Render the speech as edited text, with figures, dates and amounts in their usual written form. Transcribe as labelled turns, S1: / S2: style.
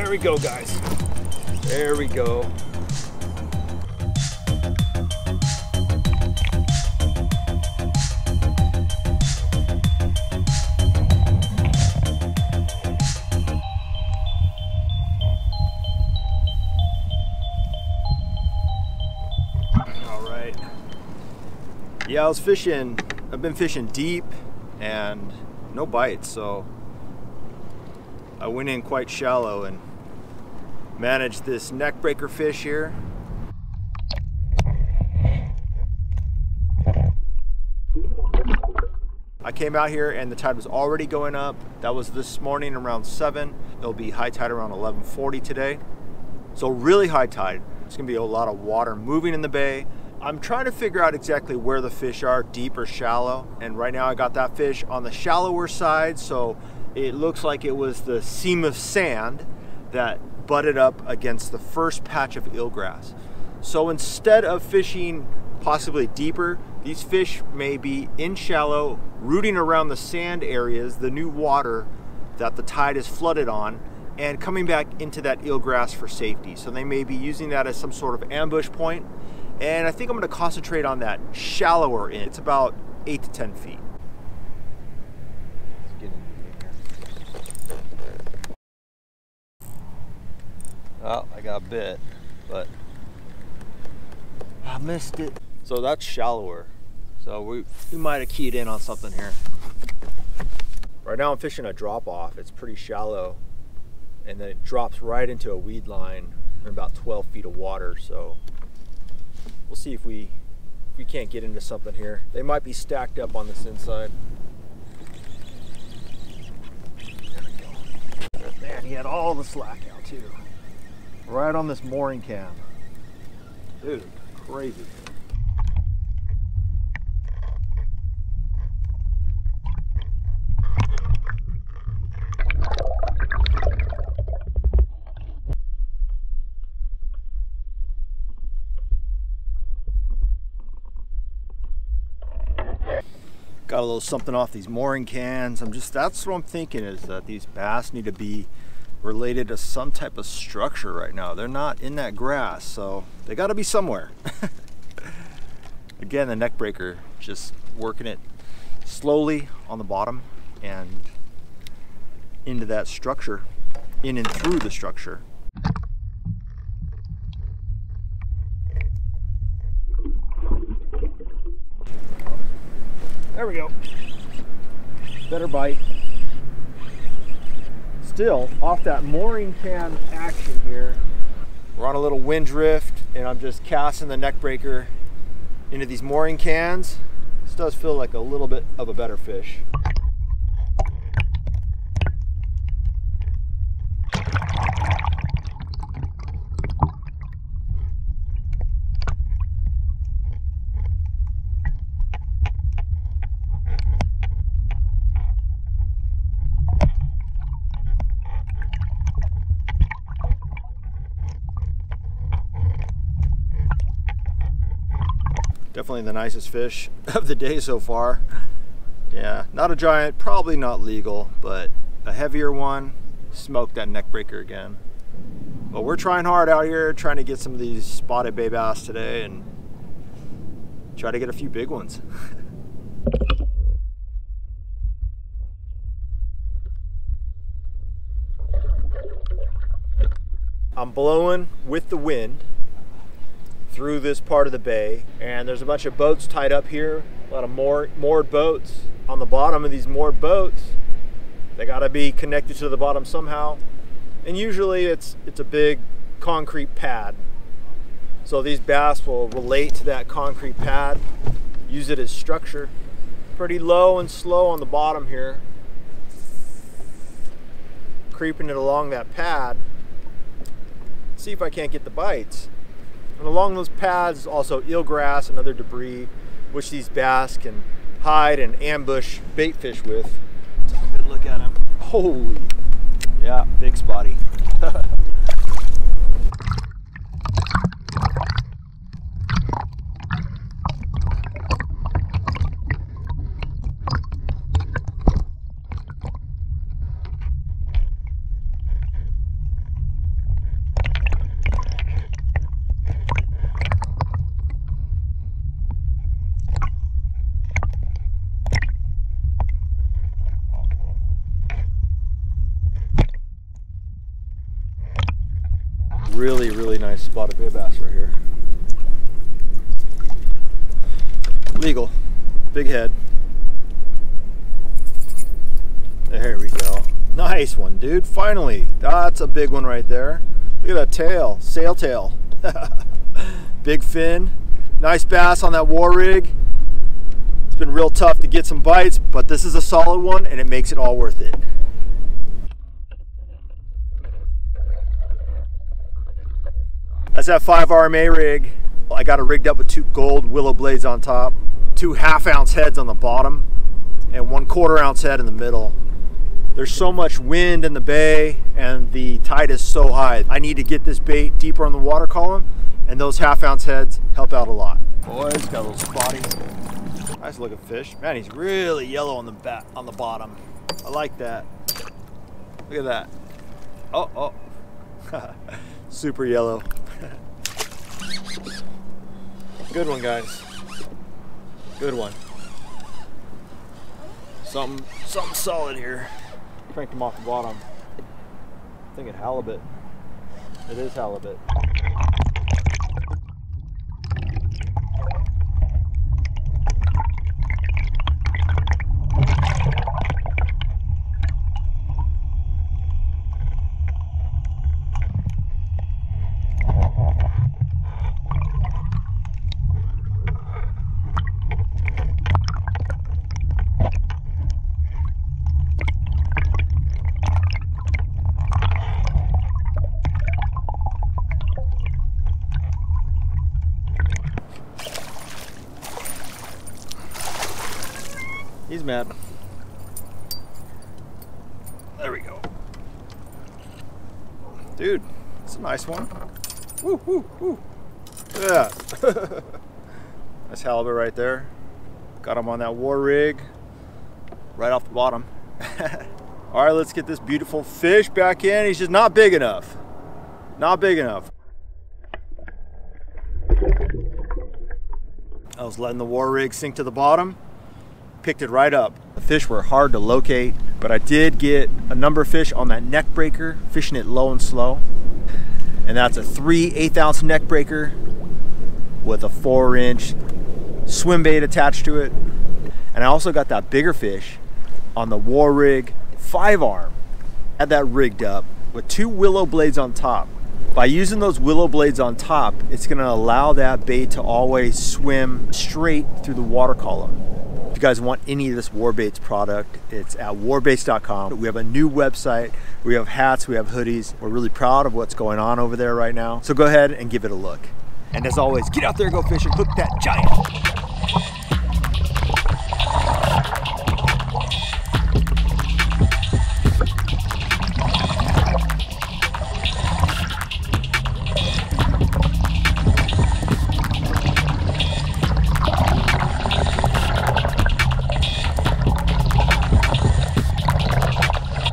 S1: There we go, guys. There we go. All right. Yeah, I've been fishing deep and no bites, so I went in quite shallow and managed this neck breaker fish here. I came out here and the tide was already going up. That was this morning around 7. It'll be high tide around 11:40 today. So really high tide. It's gonna be a lot of water moving in the bay. I'm trying to figure out exactly where the fish are, deep or shallow. And right now I got that fish on the shallower side, so it looks like it was the seam of sand that butted up against the first patch of eelgrass. So instead of fishing possibly deeper, these fish may be in shallow, rooting around the sand areas, the new water that the tide is flooded on, and coming back into that eelgrass for safety. So they may be using that as some sort of ambush point. And I think I'm gonna concentrate on that shallower end. It's about 8 to 10 feet. Oh, I got bit, but I missed it. So that's shallower. So we might have keyed in on something here. Right now I'm fishing a drop off. It's pretty shallow, and then it drops right into a weed line in about 12 feet of water. So we'll see if we can't get into something here. They might be stacked up on this inside. There we go. Man, he had all the slack out too. Right on this mooring cam. Dude, crazy. Got a little something off these mooring cans. That's what I'm thinking, is that these bass need to be related to some type of structure right now. They're not in that grass, so they got to be somewhere. Again, the neck breaker, just working it slowly on the bottom and into that structure, in and through the structure. There we go. Better bite. Still off that mooring can action here. We're on a little wind drift and I'm just casting the neck breaker into these mooring cans. This does feel like a little bit of a better fish. Definitely the nicest fish of the day so far. Yeah, not a giant, probably not legal, but a heavier one. Smoked that neck breaker again. But we're trying hard out here, trying to get some of these spotted bay bass today and try to get a few big ones. I'm blowing with the wind through this part of the bay, and there's a bunch of boats tied up here, a lot of moored boats. On the bottom of these moored boats, they got to be connected to the bottom somehow, and usually it's a big concrete pad. So these bass will relate to that concrete pad, use it as structure. Pretty low and slow on the bottom here, creeping it along that pad. See if I can't get the bites. And along those paths, also eelgrass and other debris, which these bass can hide and ambush bait fish with. Take a good look at him. Holy, yeah, big spotty. really, really nice spotted bay bass right here. Legal, big head. There we go. Nice one, dude. Finally, that's a big one right there. Look at that tail, sail tail. Big fin. Nice bass on that war rig. It's been real tough to get some bites, but this is a solid one and it makes it all worth it. That's that 5 RMA rig. I got it rigged up with 2 gold willow blades on top, 2 half-ounce heads on the bottom, and 1/4 ounce head in the middle. There's so much wind in the bay and the tide is so high. I need to get this bait deeper on the water column, and those half-ounce heads help out a lot. Boys, got a little spotty. Nice looking fish. Man, he's really yellow on the bottom. I like that. Look at that. Oh. Super yellow. Good one, guys. Good one. Something solid here. Cranked him off the bottom. I think it's halibut. It is halibut. He's mad. There we go. Dude, that's a nice one. Woo, woo, woo. Yeah. Nice halibut right there. Got him on that war rig right off the bottom. All right, let's get this beautiful fish back in. He's just not big enough. Not big enough. I was letting the war rig sink to the bottom. Picked it right up. The fish were hard to locate, but I did get a number of fish on that neck breaker, fishing it low and slow. And that's a 3/8 ounce neck breaker with a 4-inch swim bait attached to it. And I also got that bigger fish on the war rig 5-arm. Had that rigged up with 2 willow blades on top. By using those willow blades on top, it's gonna allow that bait to always swim straight through the water column. If you guys want any of this WARBAITS product, it's at warbaits.com. We have a new website. We have hats, we have hoodies. We're really proud of what's going on over there right now. So go ahead and give it a look. And as always, get out there, go fishing, hook that giant.